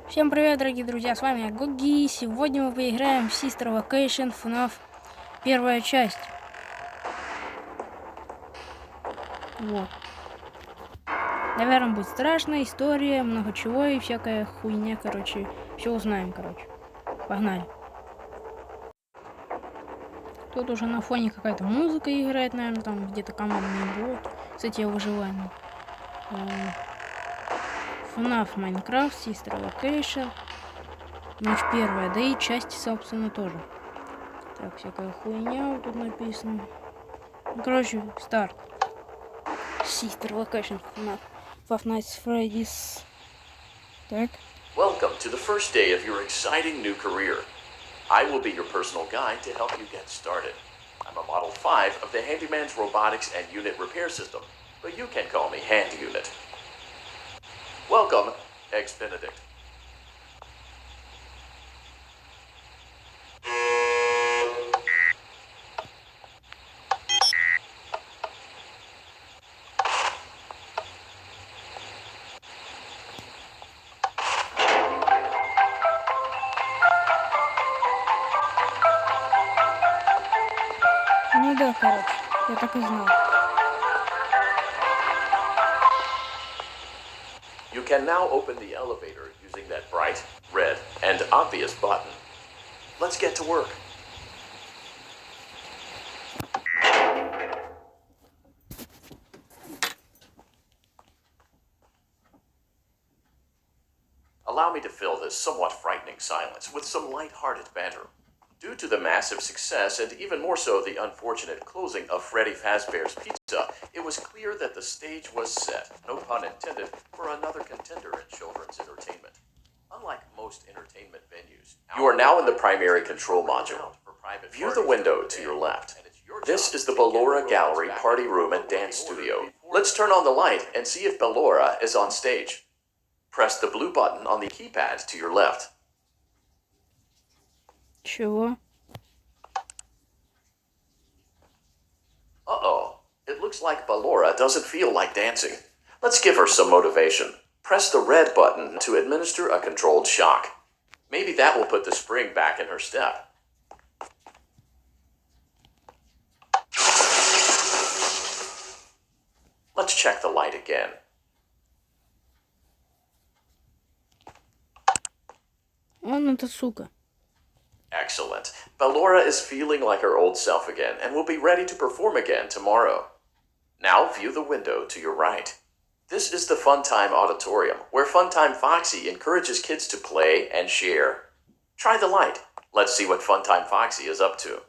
Всем привет, дорогие друзья, с вами я Гоги. Сегодня мы поиграем в Sister Location Fnaf, первая часть. Вот. Наверное, будет страшная история, много чего и всякая хуйня, короче. Все узнаем, короче. Погнали. Тут уже на фоне какая-то музыка играет, наверное, там где-то командный блок. Кстати, я выживаю. Fnaf Minecraft, Sister Location. Ночь первая, да и части, собственно, тоже. Так, всякая хуйня вот тут написано. Ну, короче, старт. Sister Location Fnaf. Five Nights Freddy's. Так. Welcome to the first day of your exciting new career. I will be your personal guide to help you get started. I'm a Model 5 of the Handyman's Robotics and Unit Repair System, but you can call me Hand Unit. Welcome, Eggs Benedict. Ну да, короче, я так и знал. You can now open the elevator using that bright, red, and obvious button. Let's get to work. Allow me to fill this somewhat frightening silence with some light-hearted banter. Due to the massive success, and even more so the unfortunate closing of Freddy Fazbear's Pizza, it was clear that the stage was set, no pun intended, for another contender in children's entertainment. Unlike most entertainment venues, you are now in the primary control module. View the window to your left. This is the Ballora Gallery Party Room and Dance Studio. Let's turn on the light and see if Ballora is on stage. Press the blue button on the keypad to your left. Чего? Uh-oh. It looks like Ballora doesn't feel like dancing. Let's give her some motivation. Press the red button to administer a controlled shock. Maybe that will put the spring back in her step. Let's check the light again. Он это сука. Excellent. Ballora is feeling like her old self again and will be ready to perform again tomorrow. Now view the window to your right. This is the Funtime Auditorium, where Funtime Foxy encourages kids to play and share. Try the light. Let's see what Funtime Foxy is up to.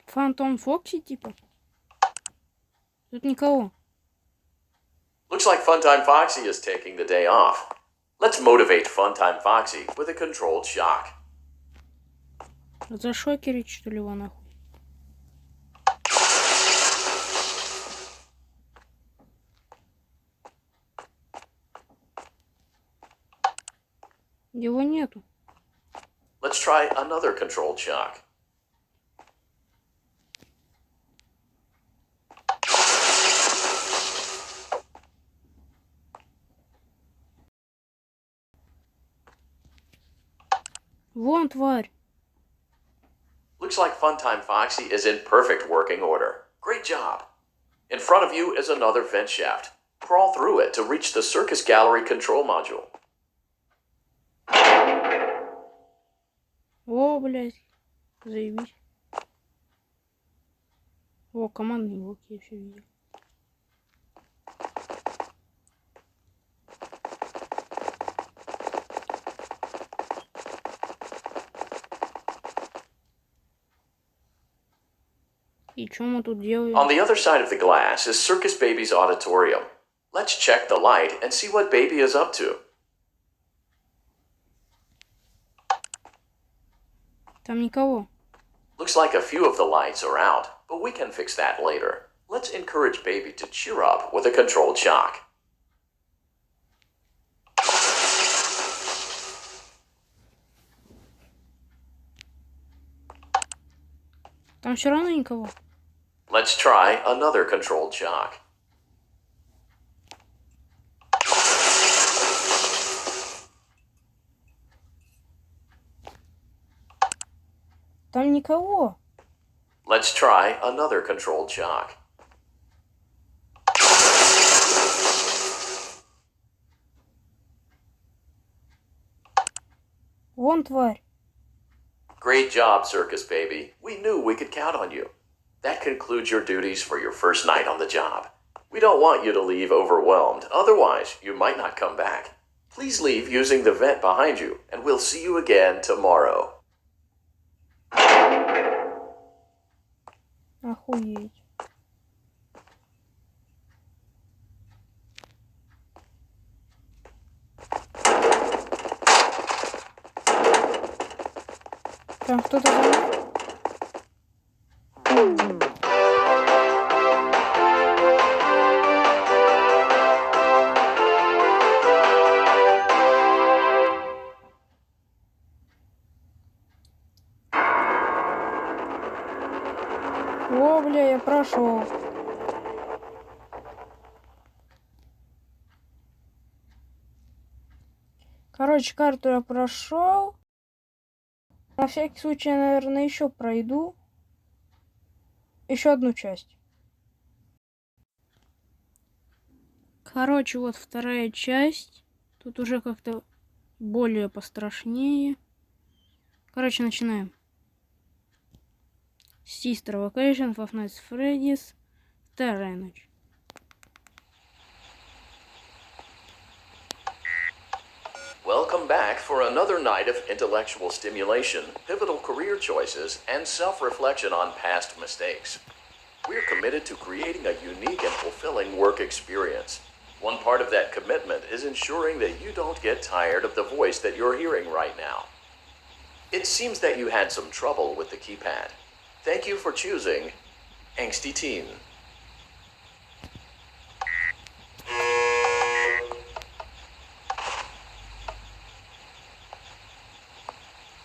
Фантом Фокси, типа? Тут никого. Looks like Funtime Foxy is taking the day off. Let's motivate Funtime Foxy with a controlled shock. Зашокерить, что ли, его нахуй? Его нету. Let's try another controlled shock. Вон, тварь. Looks like Funtime Foxy is in perfect working order. Great job. In front of you is another vent shaft. Crawl through it to reach the Circus Gallery control module. О, блядь. Заебись. О, командный блок, я все видел. И что мы тут делаем? On the other side of the glass is Circus Baby's auditorium. Let's check the light and see what Baby is up to. Там никого. Looks like a few of the lights are out, but we can fix that later. Let's encourage Baby to cheer up with a controlled shock. Там все равно никого. Let's try another controlled shock. Там никого. Let's try another controlled shock. Вон тварь. Great job, Circus Baby. We knew we could count on you. That concludes your duties for your first night on the job. We don't want you to leave overwhelmed, otherwise you might not come back. Please leave using the vent behind you, and we'll see you again tomorrow. Охуеть. Там кто-то за мной? О, бля, я прошел. Короче, карту я прошел. На всякий случай, я, наверное, еще пройду. Еще одну часть. Короче, вот вторая часть. Тут уже как-то более пострашнее. Короче, начинаем. Sister Location, Five Nights at Freddy's. Вторая ночь. Welcome back for another night of intellectual stimulation, pivotal career choices, and self-reflection on past mistakes. We're committed to creating a unique and fulfilling work experience. One part of that commitment is ensuring that you don't get tired of the voice that you're hearing right now. It seems that you had some trouble with the keypad. Thank you for choosing Angsty Teen.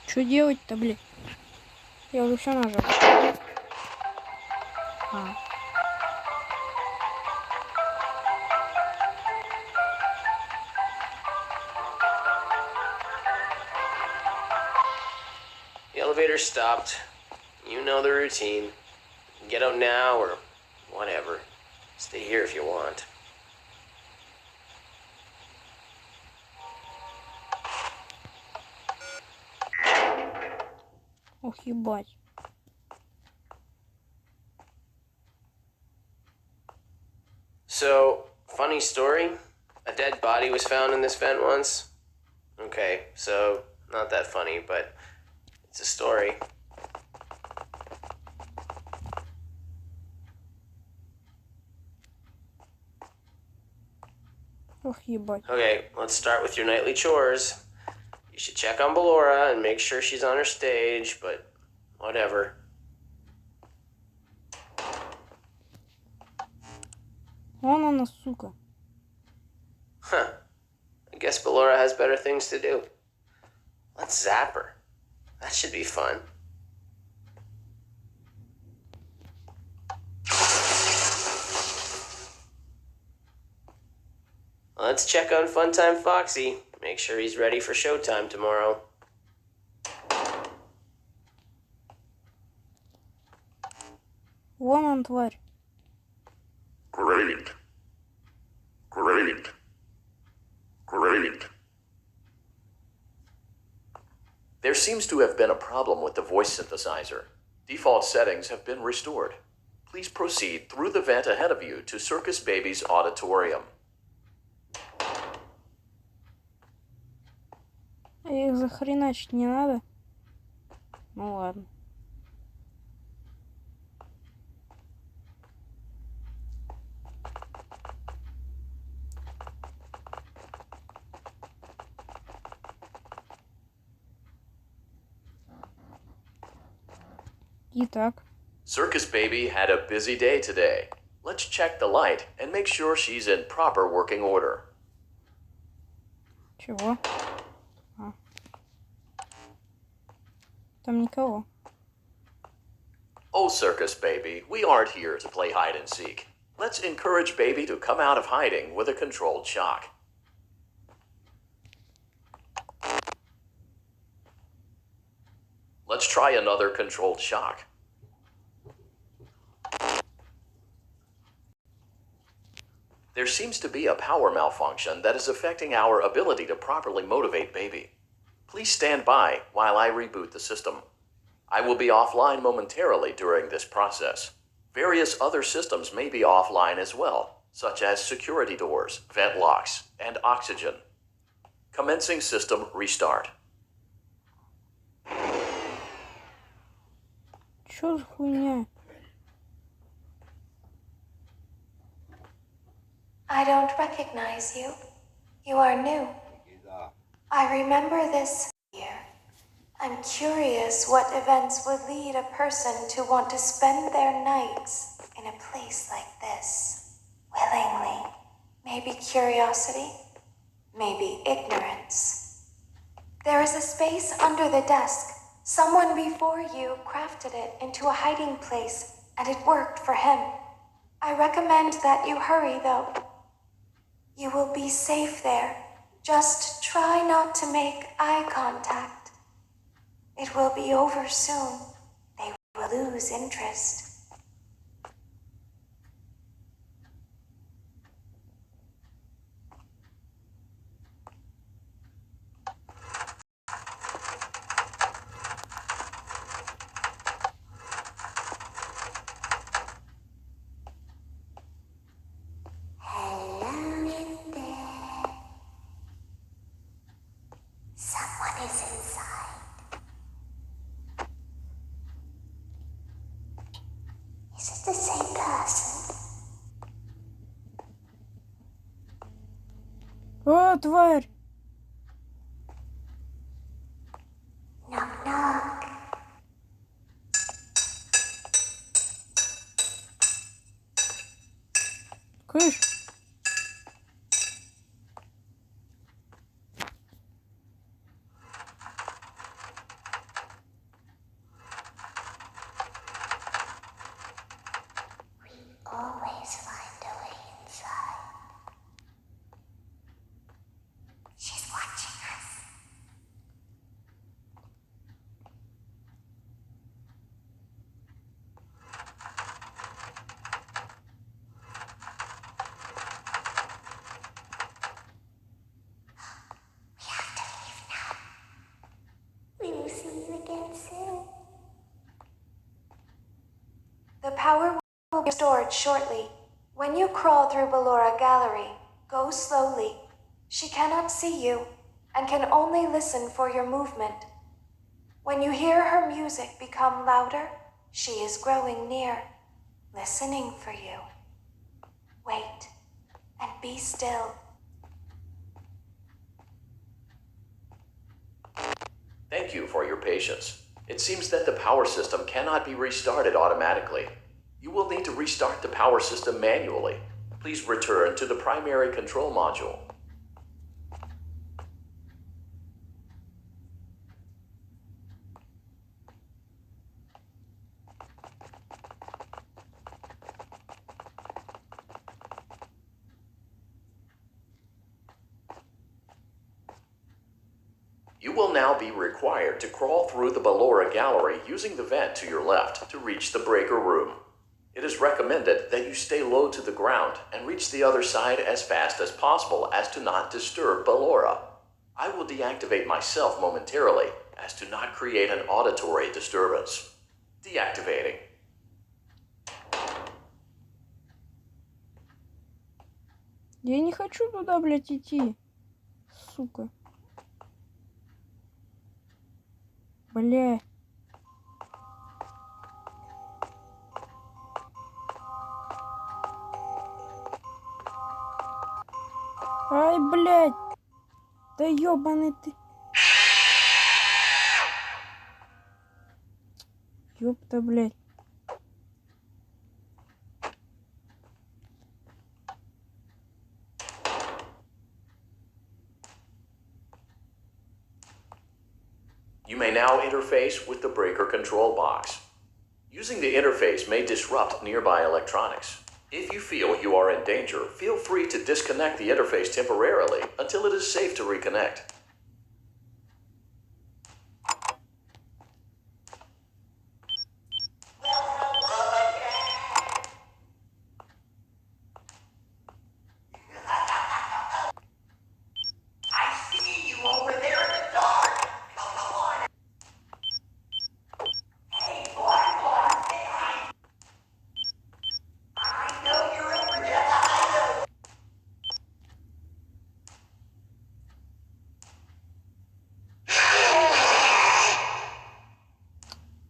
Что делать-то, блин? Я уже все нажал. The elevator stopped. You know the routine. Get out now or whatever. Stay here if you want. Ох, ебать. So, funny story. A dead body was found in this vent once. Okay, so not that funny, but it's a story. Ох, ебать. Okay, let's start with your nightly chores. You should check on Ballora and make sure she's on her stage, but whatever. Вон она, сука. Huh. I guess Ballora has better things to do. Let's zap her. That should be fun. Let's check on Funtime Foxy. Make sure he's ready for showtime tomorrow. Вон он, тварь. Great. Great. Great. There seems to have been a problem with the voice synthesizer. Default settings have been restored. Please proceed through the vent ahead of you to Circus Baby's auditorium. Их захреначить не надо? Ну ладно. Итак. Circus Baby had a busy day today. Let's check the light and make sure she's in proper working order. Чего? Там никого. Oh, Circus Baby, we aren't here to play hide and seek. Let's encourage Baby to come out of hiding with a controlled shock. Let's try another controlled shock. There seems to be a power malfunction that is affecting our ability to properly motivate baby. Please stand by while I reboot the system. I will be offline momentarily during this process. Various other systems may be offline as well, such as security doors, vent locks, and oxygen. Commencing system restart. Чё за хуйня? I don't recognize you. You are new. I remember this year. I'm curious what events would lead a person to want to spend their nights in a place like this. Willingly. Maybe curiosity. Maybe ignorance. There is a space under the desk. Someone before you crafted it into a hiding place, and it worked for him. I recommend that you hurry, though. You will be safe there. Just try not to make eye contact. It will be over soon. They will lose interest. The same person. О, тварь! Knock, knock. Кыш! Always find a way inside. She's watching us. We have to leave now. We will see you again soon. The power will be restored shortly. When you crawl through Ballora Gallery, go slowly. She cannot see you and can only listen for your movement. When you hear her music become louder, she is growing near, listening for you. Wait and be still. Thank you for your patience. It seems that the power system cannot be restarted automatically. You will need to restart the power system manually. Please return to the primary control module. You will now be required to crawl through the Ballora Gallery using the vent to your left to reach the breaker room. It is recommended that you stay low to the ground and reach the other side as fast as possible as to not disturb Ballora. I will deactivate myself momentarily as to not create an auditory disturbance. Deactivating. Я не хочу туда, блядь, идти. Сука. Бля. Ай, блядь. Да ёбаный ты. Ёпта, блядь. You may now interface with the breaker control box. Using the interface may disrupt nearby electronics. If you feel you are in danger, feel free to disconnect the interface temporarily until it is safe to reconnect.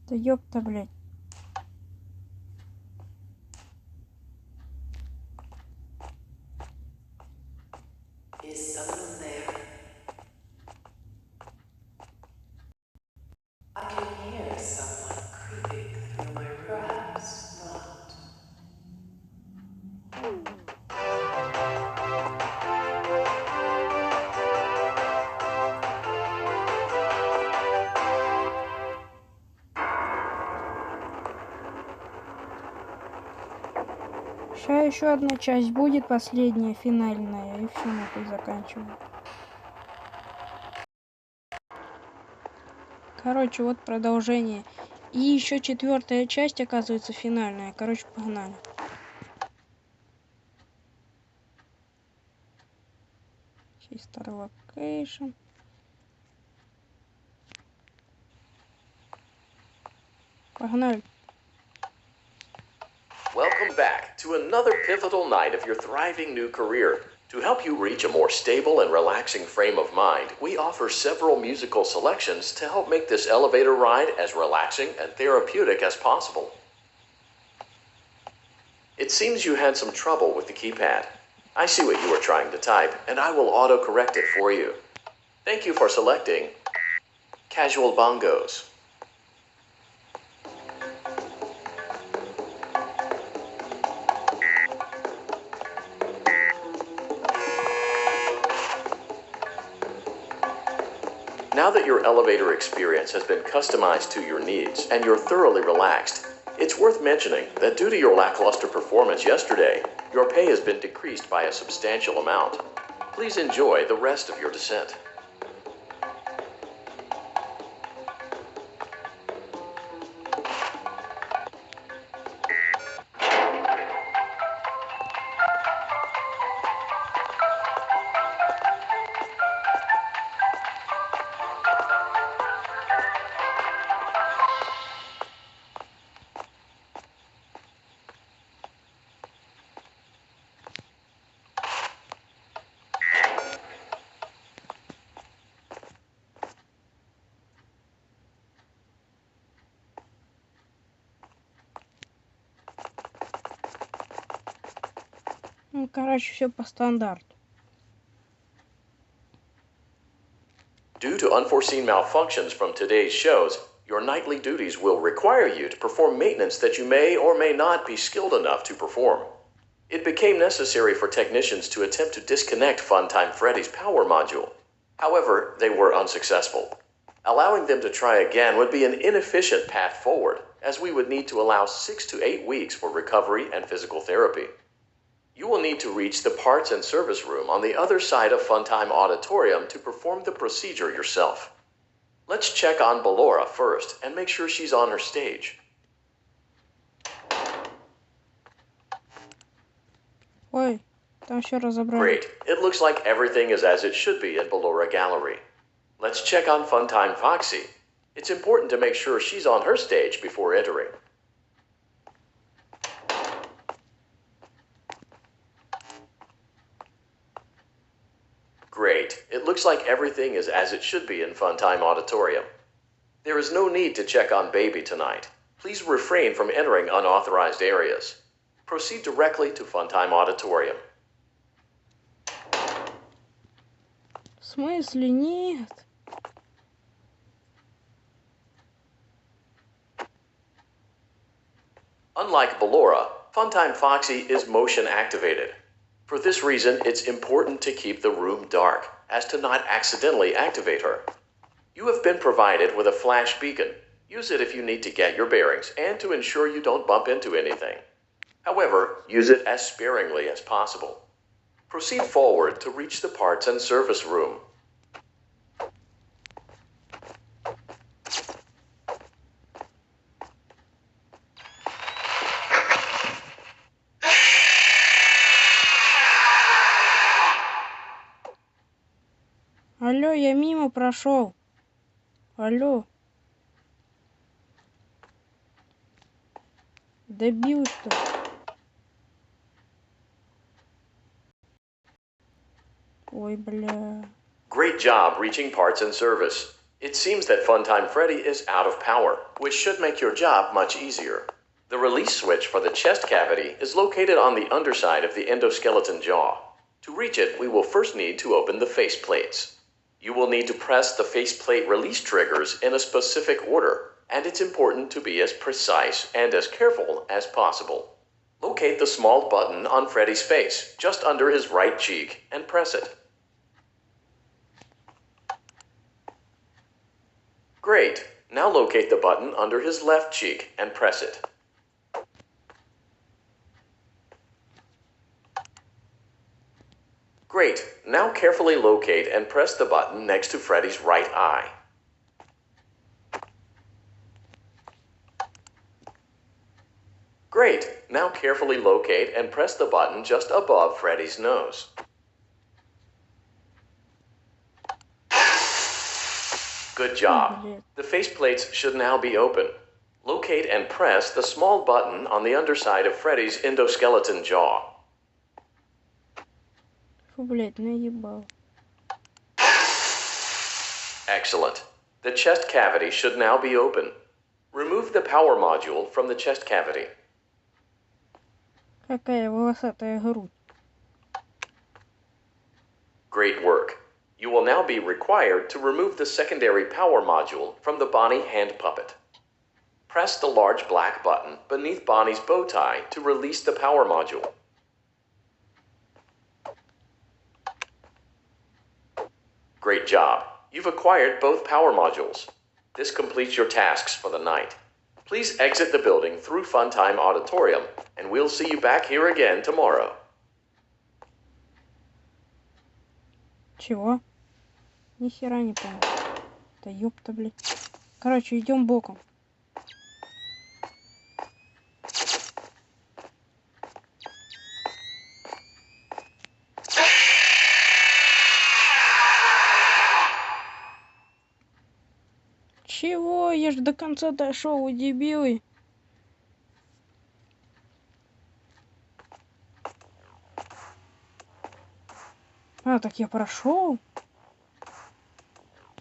Да ёпта, блядь. Is someone there? I can hear someone creeping through my room. Perhaps not. Сейчас еще одна часть будет, последняя, финальная, и все, нахуй заканчиваю. Короче, вот продолжение. И еще 4-я часть, оказывается, финальная. Короче, погнали. Чисто локейшн. Погнали. Welcome back to another pivotal night of your thriving new career. To help you reach a more stable and relaxing frame of mind, we offer several musical selections to help make this elevator ride as relaxing and therapeutic as possible. It seems you had some trouble with the keypad. I see what you were trying to type, and I will auto-correct it for you. Thank you for selecting Casual Bongos. Now that your elevator experience has been customized to your needs and you're thoroughly relaxed, it's worth mentioning that due to your lackluster performance yesterday, your pay has been decreased by a substantial amount. Please enjoy the rest of your descent. Ну, короче, все по стандарту. Due to unforeseen malfunctions from today's shows, your nightly duties will require you to perform maintenance that you may or may not be skilled enough to perform. It became necessary for technicians to attempt to disconnect Funtime Freddy's power module. However, they were unsuccessful. Allowing them to try again would be an inefficient path forward, as we would need to allow 6 to 8 weeks for recovery and physical therapy. You will need to reach the parts and service room on the other side of Funtime Auditorium to perform the procedure yourself. Let's check on Ballora first and make sure she's on her stage. Ой, там все разобрали. Great. It looks like everything is as it should be in Ballora Gallery. Let's check on Funtime Foxy. It's important to make sure she's on her stage before entering. Great. It looks like everything is as it should be in Funtime Auditorium. There is no need to check on Baby tonight. Please refrain from entering unauthorized areas. Proceed directly to Funtime Auditorium. В смысле нет? Unlike Ballora, Funtime Foxy is motion activated. For this reason, it's important to keep the room dark, as to not accidentally activate her. You have been provided with a flash beacon. Use it if you need to get your bearings and to ensure you don't bump into anything. However, use it as sparingly as possible. Proceed forward to reach the parts and service room. Алло, я мимо прошел. Алло. Добил что? Ой, бля. Great job reaching parts and service. It seems that Funtime Freddy is out of power, which should make your job much easier. The release switch for the chest cavity is located on the underside of the endoskeleton jaw. To reach it, we will first need to open the face plates. You will need to press the faceplate release triggers in a specific order, and it's important to be as precise and as careful as possible. Locate the small button on Freddy's face, just under his right cheek, and press it. Great. Now locate the button under his left cheek and press it. Great. Now carefully locate and press the button next to Freddy's right eye. Great. Now carefully locate and press the button just above Freddy's nose. Good job. The faceplates should now be open. Locate and press the small button on the underside of Freddy's endoskeleton jaw. Фу, блядь, наебал. Excellent. The chest cavity should now be open. Remove the power module from the chest cavity. Какая волосатая грудь. Great work. You will now be required to remove the secondary power module from the Bonnie hand puppet. Press the large black button beneath Bonnie's bow tie to release the power module. Great job. You've acquired both power modules. This completes your tasks for the night. Please exit the building through Funtime Auditorium, and we'll see you back here again tomorrow. Чего? Ни хера не понял. Да ёпта, блядь. Короче, идем боком. Чего? Я ж до конца дошел, вы дебилы. А, так я прошел.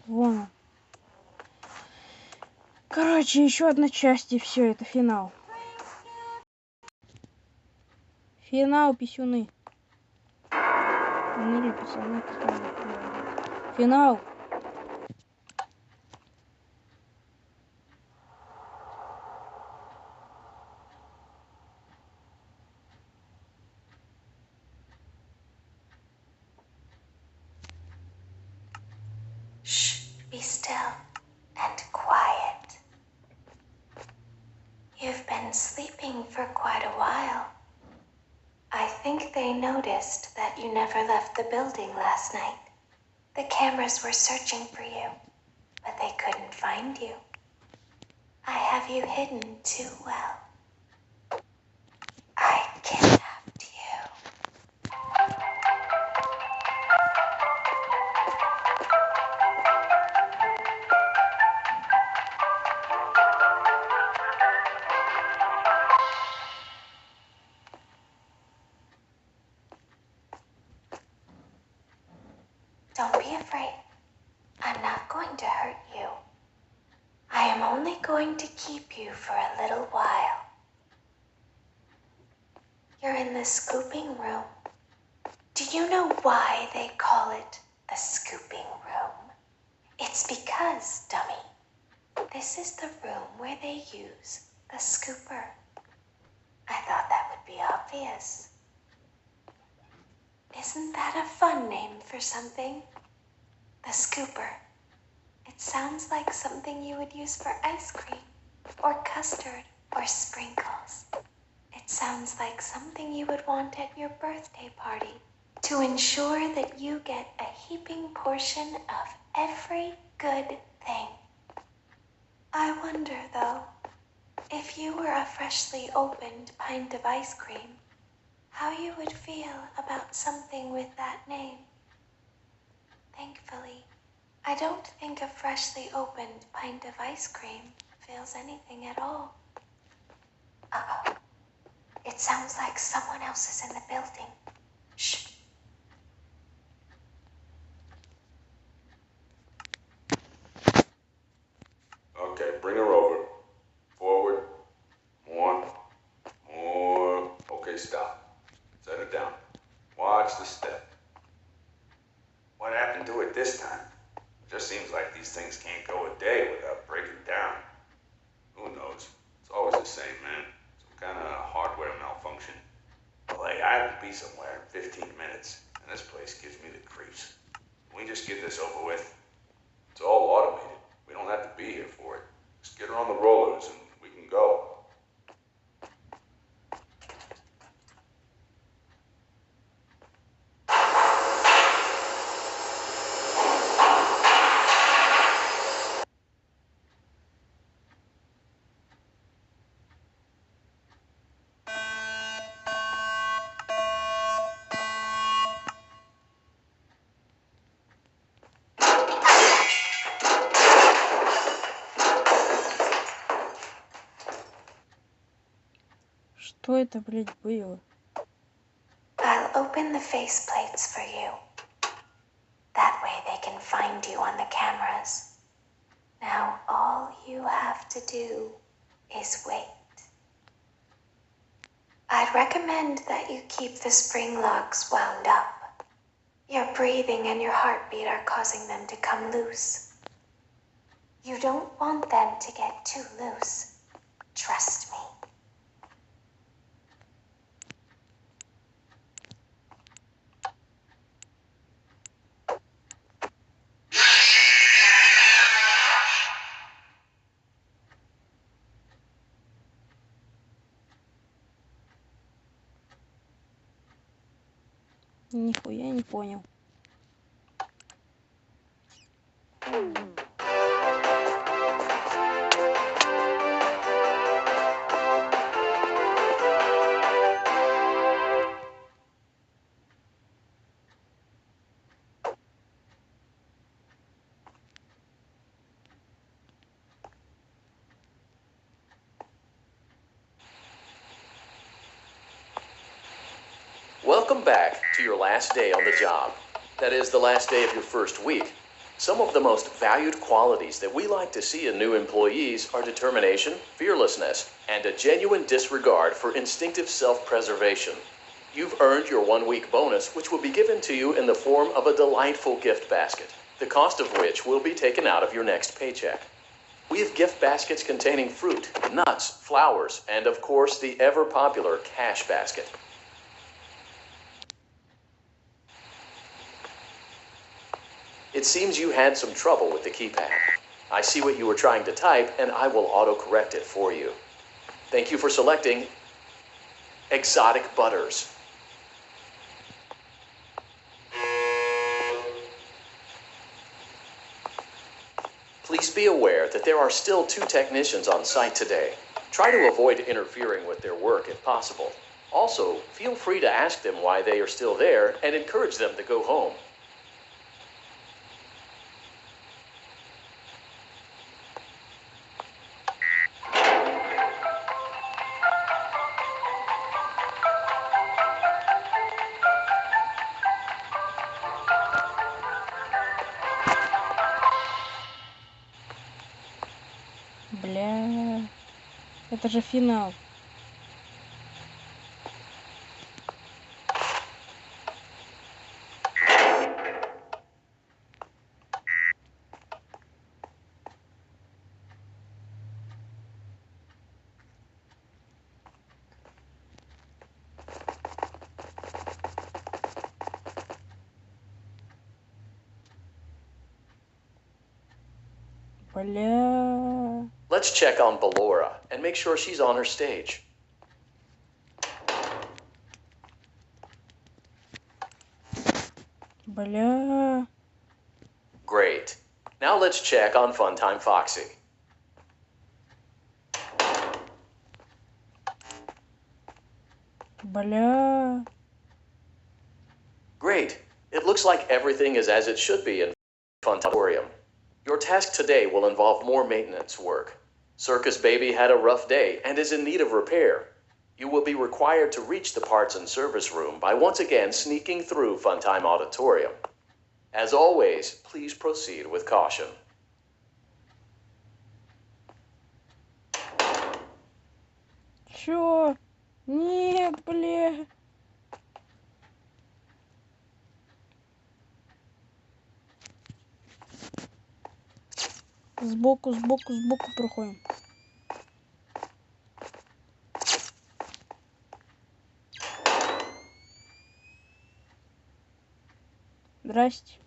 Вон он. Короче, еще одна часть, и все, это финал. Финал, писюны. Ну или пацаны, финал. Shh, be still and quiet. You've been sleeping for quite a while. I think they noticed that you never left the building last night. The cameras were searching for you, but they couldn't find you. I have you hidden too well. I kidnapped you. Don't be afraid. I'm not going to hurt you. I am only going to keep you for a little while. You're in the scooping room. Do you know why they call it the scooping room? It's because, dummy, this is the room where they use the scooper. I thought that would be obvious. Isn't that a fun name for something? The scooper. It sounds like something you would use for ice cream, or custard, or sprinkles. It sounds like something you would want at your birthday party to ensure that you get a heaping portion of every good thing. I wonder, though, if you were a freshly opened pint of ice cream, how you would feel about something with that name. Thankfully, I don't think a freshly opened pint of ice cream feels anything at all. Uh-oh. It sounds like someone else is in the building. Shh. Okay, bring her over. Forward. More. More. Okay, stop. Set it down. Watch the step. What happened to it this time? It just seems like these things can't go a day without breaking down. Who knows? It's always the same, man. Some kind of hardware malfunction. Well, hey, I have to be somewhere in 15 minutes, and this place gives me the creeps. Can we just get this over with? It's all automated. We don't have to be here for it. Just get her on the rollers and we can go. Что это, блядь, было? I'll open the faceplates for you. That way they can find you on the cameras. Now all you have to do is wait. I'd recommend that you keep the spring locks wound up. Your breathing and your heartbeat are causing them to come loose. You don't want them to get too loose. Trust me. Нихуя не понял. Welcome back to your last day on the job. That is, the last day of your first week. Some of the most valued qualities that we like to see in new employees are determination, fearlessness, and a genuine disregard for instinctive self-preservation. You've earned your 1-week bonus, which will be given to you in the form of a delightful gift basket, the cost of which will be taken out of your next paycheck. We have gift baskets containing fruit, nuts, flowers, and of course the ever-popular cash basket. It seems you had some trouble with the keypad. I see what you were trying to type, and I will auto-correct it for you. Thank you for selecting Exotic Butters. Please be aware that there are still 2 technicians on site today. Try to avoid interfering with their work if possible. Also, feel free to ask them why they are still there and encourage them to go home. Бля. Это же финал. Бля. Let's check on Ballora and make sure she's on her stage. Бля. Great. Now let's check on Funtime Foxy. Бля. Great. It looks like everything is as it should be in Funtorium. Your task today will involve more maintenance work. Circus Baby had a rough day and is in need of repair. You will be required to reach the parts and service room by once again sneaking through Funtime Auditorium. As always, please proceed with caution. Чё? Нет, бля. Сбоку проходим. Здрасте.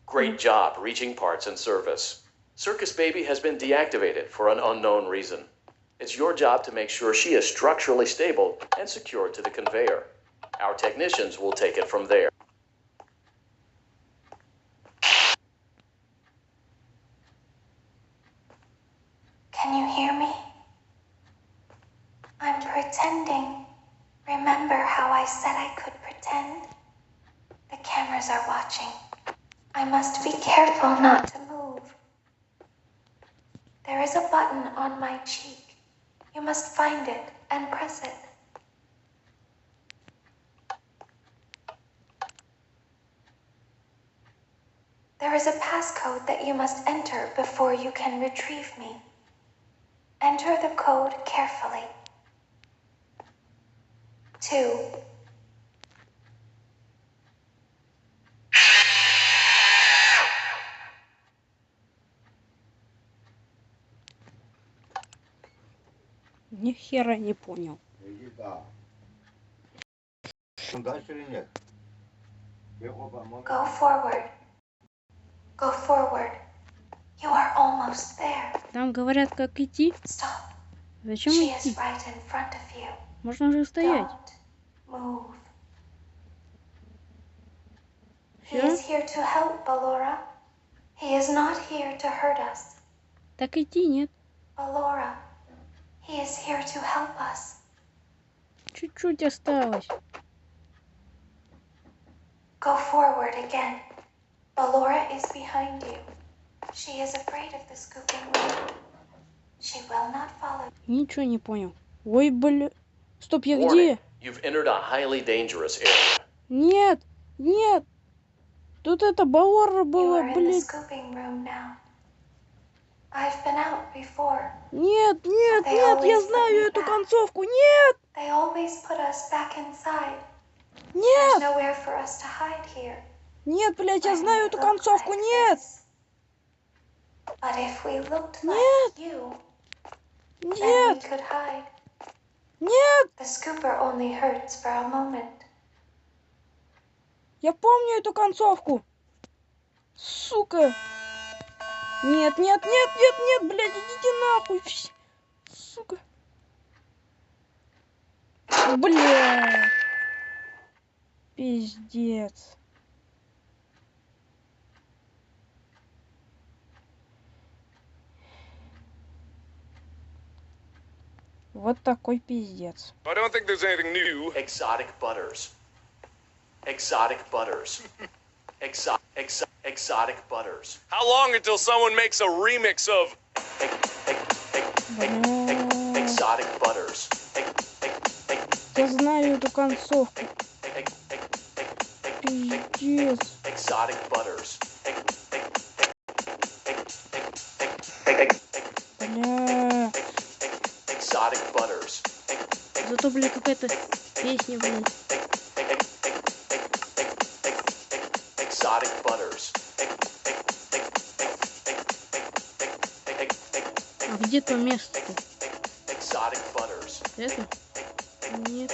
Great job reaching parts and service. Circus Baby has been deactivated for an unknown reason. It's your job to make sure she is structurally stable and secured to the conveyor. Our technicians will take it from there. Can you hear me? I'm pretending. Remember how I said I could pretend? The cameras are watching. I must be careful not to move. There is a button on my cheek. You must find it and press it. There is a passcode that you must enter before you can retrieve me. Enter the code carefully. 2. Ни хера не понял. Иди да. Дальше или нет? Go forward. Go forward. You are almost there. Там говорят, как идти. Stop. Зачем She is идти? right in front of you. Можно же стоять. Don't move. He Всё? is here to help, Ballora. He is not here to hurt us. Так идти нет. Ballora, he is here to help us. Чуть-чуть осталось. Go forward again. Ballora is behind you. She is afraid of the scooping room. She will not follow. Ничего не понял. Ой, бля. Стоп, я Warning, где? you've entered a highly dangerous area. Нет, нет. Тут это Балора You была, are in the блядь. scooping room now. I've been out before. Нет, нет, They нет, я always put знаю me эту back. концовку. Нет, They always put us back inside. There's нет, nowhere for us to hide here. нет, блядь, я When знаю we эту look концовку. like Нет, this. But if we looked Нет. like you, then we нет, could hide. нет. The scooper only hurts for a moment. Я помню эту концовку. Сука. Нет, нет, нет, нет, нет, блядь, идите нахуй. Сука. Бля. Пиздец. Вот такой пиздец. I don't think there's anything new. Exotic butters. Exotic butters. Exotic butters. How long until someone makes a remix of Бля. Exotic butters. Я знаю эту концовку. Пиздец. Exotic butters. Бля. Exotic butters. Зато, бля, какая-то песня, блин. Exotic butters. А где то место-то? Exotic butters. Это? Нет.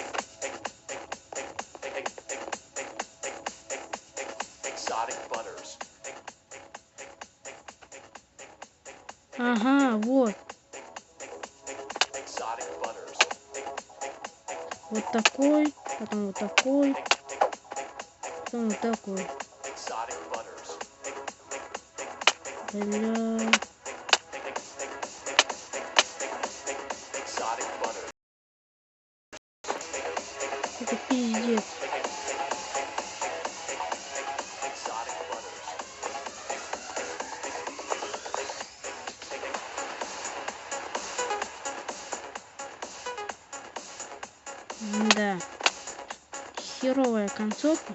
Exotic butters. Ага, вот. Exotic butters. Вот такой, потом вот такой, потом вот такой. Exotic butters. Бля. Exotic butters. Это пиздец. Exotic butters. Да. Херовая концовка.